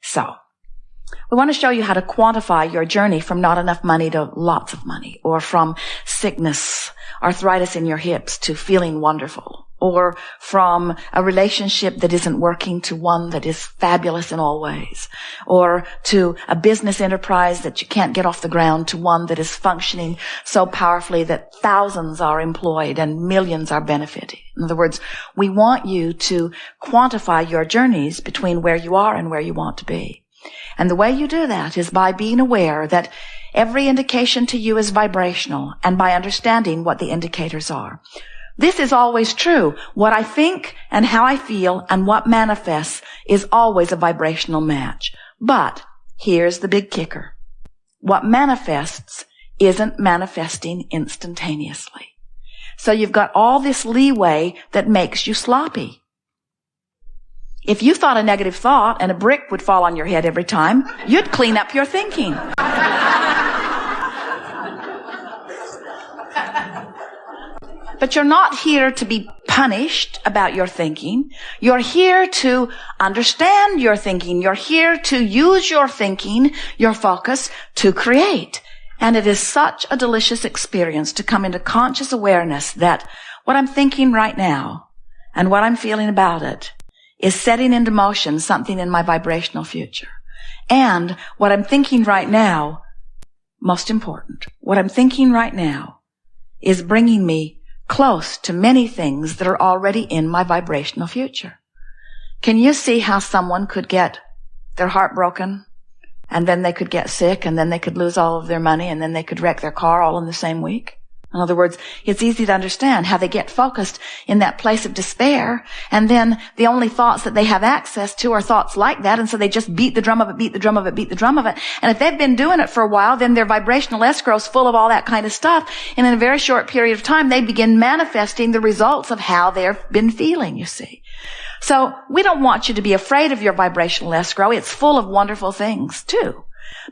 So, we want to show you how to quantify your journey from not enough money to lots of money, or from sickness, arthritis in your hips, to feeling wonderful, or from a relationship that isn't working to one that is fabulous in all ways, or to a business enterprise that you can't get off the ground to one that is functioning so powerfully that thousands are employed and millions are benefiting. In other words, we want you to quantify your journeys between where you are and where you want to be. And the way you do that is by being aware that every indication to you is vibrational, and by understanding what the indicators are. This is always true. What I think and how I feel and what manifests is always a vibrational match. But here's the big kicker. What manifests isn't manifesting instantaneously. So you've got all this leeway that makes you sloppy. If you thought a negative thought and a brick would fall on your head every time, you'd clean up your thinking. But you're not here to be punished about your thinking. You're here to understand your thinking. You're here to use your thinking, your focus, to create. And it is such a delicious experience to come into conscious awareness that what I'm thinking right now and what I'm feeling about it is setting into motion something in my vibrational future. And what I'm thinking right now, most important, what I'm thinking right now is bringing me close to many things that are already in my vibrational future. Can you see how someone could get their heart broken, and then they could get sick, and then they could lose all of their money, and then they could wreck their car all in the same week? In other words, it's easy to understand how they get focused in that place of despair, and then the only thoughts that they have access to are thoughts like that, and so they just beat the drum of it, beat the drum of it, beat the drum of it. And if they've been doing it for a while, then their vibrational escrow is full of all that kind of stuff, and in a very short period of time, they begin manifesting the results of how they've been feeling, you see. So we don't want you to be afraid of your vibrational escrow. It's full of wonderful things, too.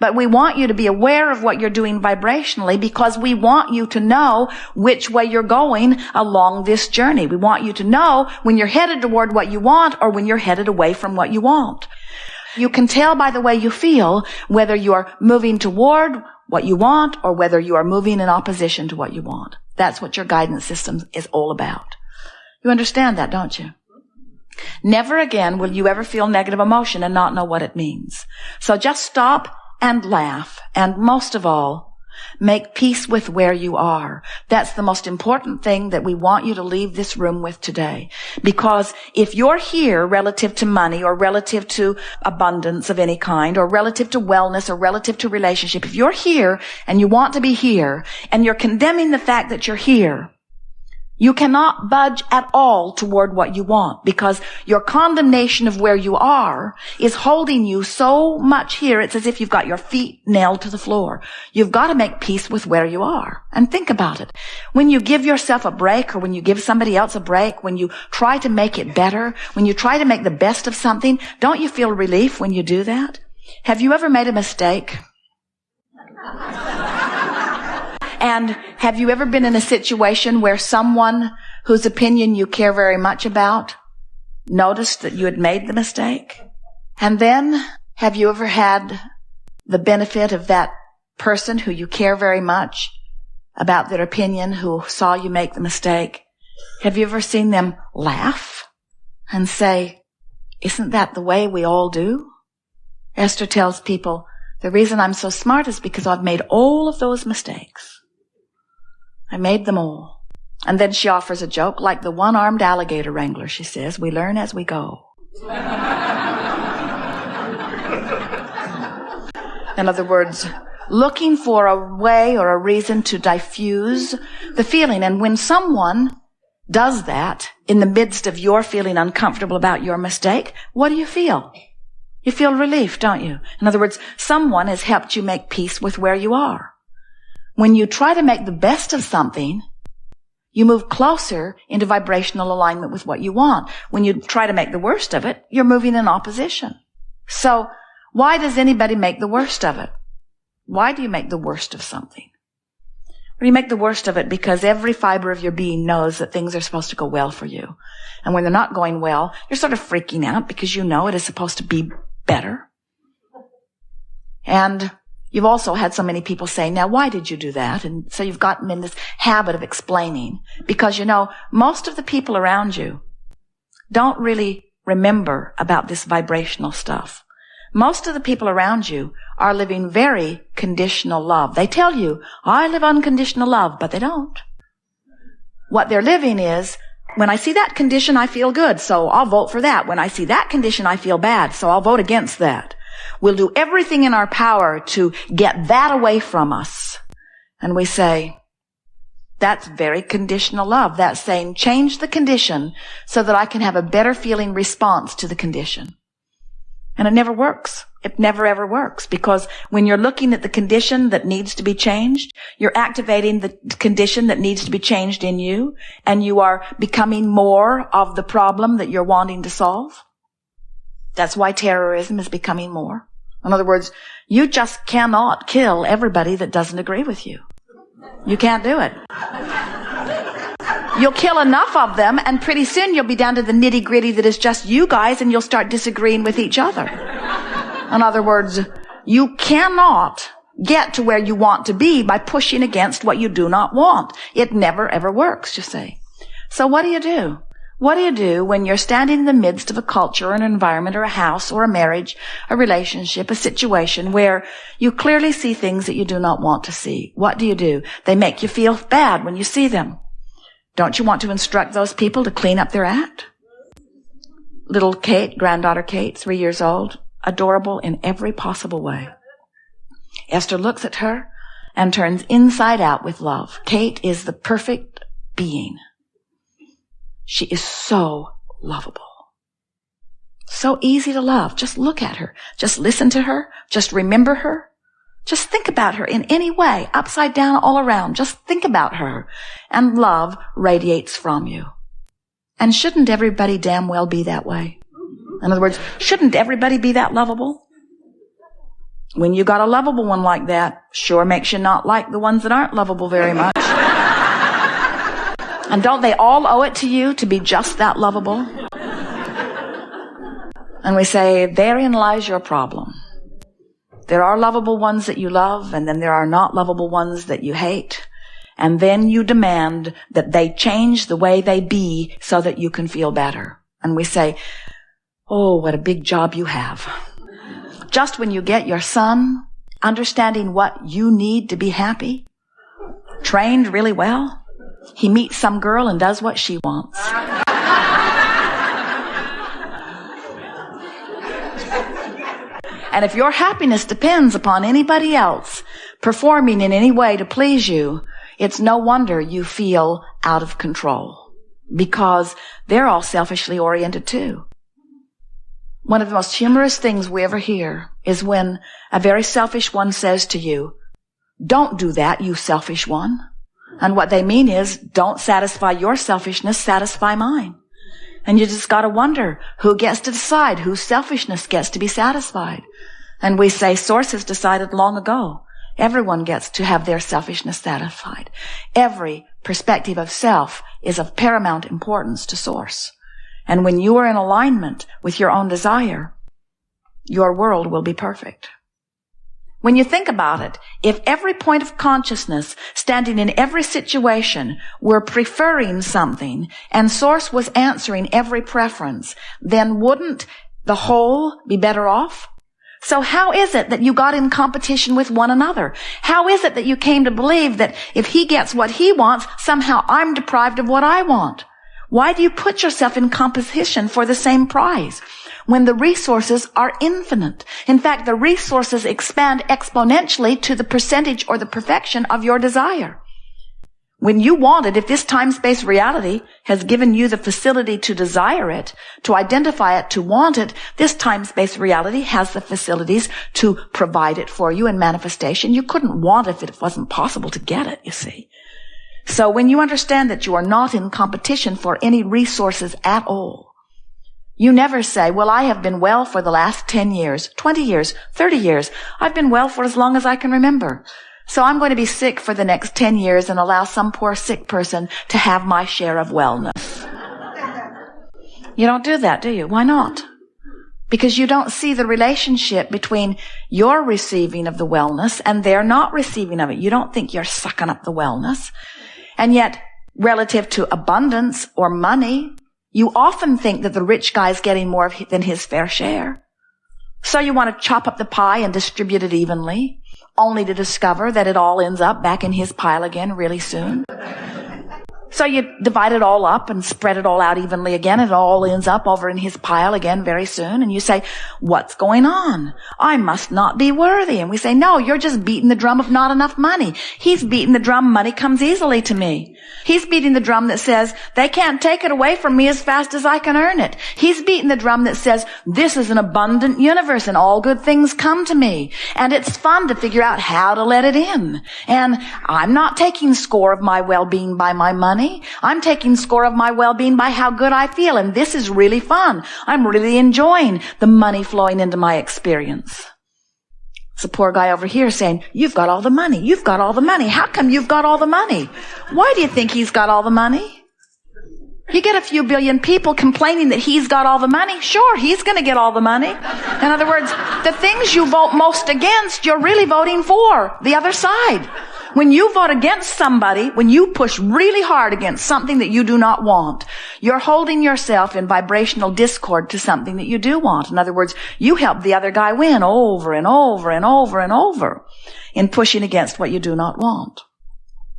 But we want you to be aware of what you're doing vibrationally, because we want you to know which way you're going along this journey. We want you to know when you're headed toward what you want or when you're headed away from what you want. You can tell by the way you feel whether you're moving toward what you want or whether you are moving in opposition to what you want. That's what your guidance system is all about. You understand that, don't you? Never again will you ever feel negative emotion and not know what it means. So just stop and laugh, and most of all, make peace with where you are. That's the most important thing that we want you to leave this room with today. Because if you're here relative to money or relative to abundance of any kind or relative to wellness or relative to relationship, if you're here and you want to be here and you're condemning the fact that you're here, you cannot budge at all toward what you want, because your condemnation of where you are is holding you so much here. It's as if you've got your feet nailed to the floor. You've got to make peace with where you are. And think about it. When you give yourself a break, or when you give somebody else a break, when you try to make it better, when you try to make the best of something, don't you feel relief when you do that? Have you ever made a mistake? And have you ever been in a situation where someone whose opinion you care very much about noticed that you had made the mistake? And then have you ever had the benefit of that person who you care very much about their opinion, who saw you make the mistake? Have you ever seen them laugh and say, "Isn't that the way we all do?" Esther tells people, "The reason I'm so smart is because I've made all of those mistakes. I made them all." And then she offers a joke, like the one-armed alligator wrangler, she says, "We learn as we go." In other words, looking for a way or a reason to diffuse the feeling. And when someone does that in the midst of your feeling uncomfortable about your mistake, what do you feel? You feel relief, don't you? In other words, someone has helped you make peace with where you are. When you try to make the best of something, you move closer into vibrational alignment with what you want. When you try to make the worst of it, you're moving in opposition. So why does anybody make the worst of it? Why do you make the worst of something? Well, you make the worst of it because every fiber of your being knows that things are supposed to go well for you. And when they're not going well, you're sort of freaking out because you know it is supposed to be better. And you've also had so many people say, now, why did you do that? And so you've gotten in this habit of explaining. Because, most of the people around you don't really remember about this vibrational stuff. Most of the people around you are living very conditional love. They tell you, I live unconditional love, but they don't. What they're living is, when I see that condition, I feel good, so I'll vote for that. When I see that condition, I feel bad, so I'll vote against that. We'll do everything in our power to get that away from us. And we say, that's very conditional love. That's saying, change the condition so that I can have a better feeling response to the condition. And it never works. It never ever works, because when you're looking at the condition that needs to be changed, you're activating the condition that needs to be changed in you, and you are becoming more of the problem that you're wanting to solve. That's why terrorism is becoming more. In other words, you just cannot kill everybody that doesn't agree with you. You can't do it. You'll kill enough of them, and pretty soon you'll be down to the nitty-gritty that is just you guys, and you'll start disagreeing with each other. In other words, you cannot get to where you want to be by pushing against what you do not want. It never, ever works, you see. So what do you do? What do you do when you're standing in the midst of a culture or an environment or a house or a marriage, a relationship, a situation where you clearly see things that you do not want to see? What do? They make you feel bad when you see them. Don't you want to instruct those people to clean up their act? Little Kate, granddaughter Kate, 3 years old, adorable in every possible way. Esther looks at her and turns inside out with love. Kate is the perfect being. She is so lovable. So easy to love. Just look at her. Just listen to her. Just remember her. Just think about her in any way, upside down, all around. Just think about her. And love radiates from you. And shouldn't everybody damn well be that way? In other words, shouldn't everybody be that lovable? When you got a lovable one like that, sure makes you not like the ones that aren't lovable very much. And don't they all owe it to you to be just that lovable? And we say, therein lies your problem. There are lovable ones that you love, and then there are not lovable ones that you hate. And then you demand that they change the way they be so that you can feel better. And we say, oh, what a big job you have. Just when you get your son understanding what you need to be happy, trained really well, he meets some girl and does what she wants. And if your happiness depends upon anybody else performing in any way to please you, it's no wonder you feel out of control, because they're all selfishly oriented too. One of the most humorous things we ever hear is when a very selfish one says to you, don't do that, you selfish one. And what they mean is, don't satisfy your selfishness, satisfy mine. And you just gotta wonder, who gets to decide whose selfishness gets to be satisfied? And we say, Source has decided long ago. Everyone gets to have their selfishness satisfied. Every perspective of self is of paramount importance to Source. And when you are in alignment with your own desire, your world will be perfect. When you think about it, if every point of consciousness standing in every situation were preferring something and Source was answering every preference, then wouldn't the whole be better off? So how is it that you got in competition with one another? How is it that you came to believe that if he gets what he wants, somehow I'm deprived of what I want? Why do you put yourself in competition for the same prize when the resources are infinite? In fact, the resources expand exponentially to the percentage or the perfection of your desire. When you want it, if this time-space reality has given you the facility to desire it, to identify it, to want it, this time-space reality has the facilities to provide it for you in manifestation. You couldn't want it if it wasn't possible to get it, you see. So when you understand that you are not in competition for any resources at all, you never say, well, I have been well for the last 10 years, 20 years, 30 years. I've been well for as long as I can remember. So I'm going to be sick for the next 10 years and allow some poor sick person to have my share of wellness. You don't do that, do you? Why not? because you don't see the relationship between your receiving of the wellness and their not receiving of it. You don't think you're sucking up the wellness. And yet, relative to abundance or money, you often think that the rich guy's getting more than his fair share. So you want to chop up the pie and distribute it evenly, only to discover that it all ends up back in his pile again really soon. So you divide it all up and spread it all out evenly again. It all ends up over in his pile again very soon. And you say, what's going on? I must not be worthy. And we say, no, you're just beating the drum of not enough money. He's beating the drum, money comes easily to me. He's beating the drum that says, they can't take it away from me as fast as I can earn it. He's beating the drum that says, this is an abundant universe and all good things come to me. And it's fun to figure out how to let it in. And I'm not taking score of my well-being by my money. I'm taking score of my well-being by how good I feel. And this is really fun. I'm really enjoying the money flowing into my experience. It's a poor guy over here saying, you've got all the money. You've got all the money. How come you've got all the money? Why do you think he's got all the money? You get a few billion people complaining that he's got all the money. Sure, he's going to get all the money. In other words, the things you vote most against, you're really voting for the other side. When you vote against somebody, when you push really hard against something that you do not want, you're holding yourself in vibrational discord to something that you do want. In other words, you help the other guy win over and over and over and over in pushing against what you do not want.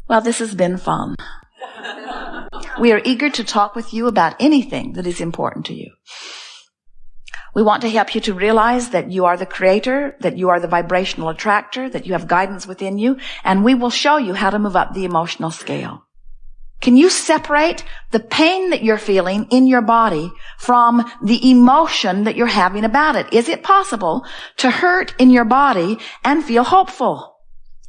Well, this has been fun. We are eager to talk with you about anything that is important to you. We want to help you to realize that you are the creator, that you are the vibrational attractor, that you have guidance within you, and we will show you how to move up the emotional scale. Can you separate the pain that you're feeling in your body from the emotion that you're having about it? Is it possible to hurt in your body and feel hopeful?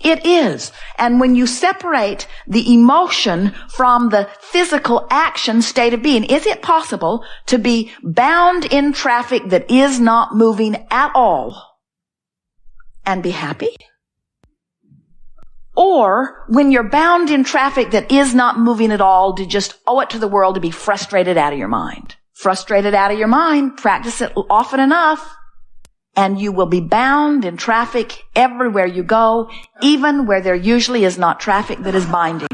It is. And when you separate the emotion from the physical action state of being, is it possible to be bound in traffic that is not moving at all and be happy? Or when you're bound in traffic that is not moving at all, to just owe it to the world to be frustrated out of your mind? Frustrated out of your mind, practice it often enough, and you will be bound in traffic everywhere you go, even where there usually is not traffic that is binding.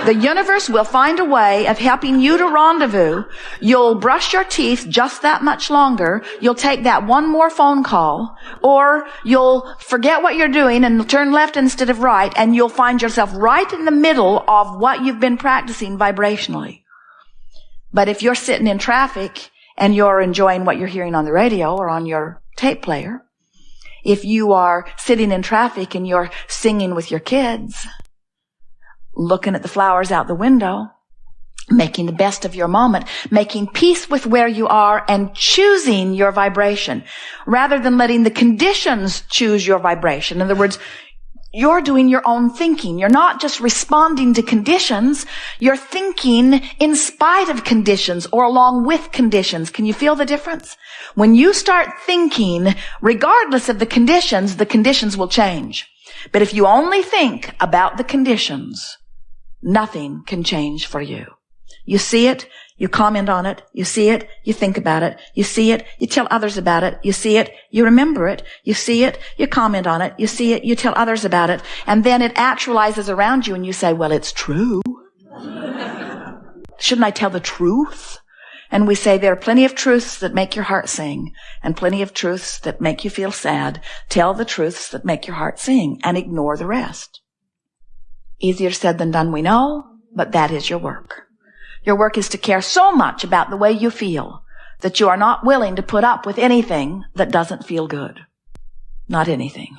The universe will find a way of helping you to rendezvous. You'll brush your teeth just that much longer. You'll take that one more phone call, or you'll forget what you're doing and turn left instead of right, and you'll find yourself right in the middle of what you've been practicing vibrationally. But if you're sitting in traffic and you're enjoying what you're hearing on the radio or on your tape player, if you are sitting in traffic and you're singing with your kids, looking at the flowers out the window, making the best of your moment, making peace with where you are and choosing your vibration rather than letting the conditions choose your vibration. In other words, you're doing your own thinking. You're not just responding to conditions. You're thinking in spite of conditions or along with conditions. Can you feel the difference? When you start thinking, regardless of the conditions will change. But if you only think about the conditions, nothing can change for you. You see it, you comment on it, you see it, you think about it, you see it, you tell others about it, you see it, you remember it, you see it, you comment on it, you see it, you tell others about it, and then it actualizes around you and you say, well, it's true. Shouldn't I tell the truth? And we say there are plenty of truths that make your heart sing and plenty of truths that make you feel sad. Tell the truths that make your heart sing and ignore the rest. Easier said than done, we know, but that is your work. Your work is to care so much about the way you feel that you are not willing to put up with anything that doesn't feel good. Not anything.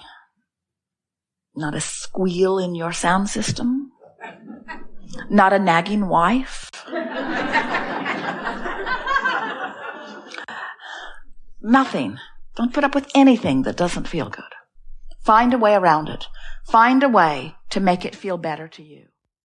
Not a squeal in your sound system. Not a nagging wife. Nothing. Don't put up with anything that doesn't feel good. Find a way around it. Find a way to make it feel better to you.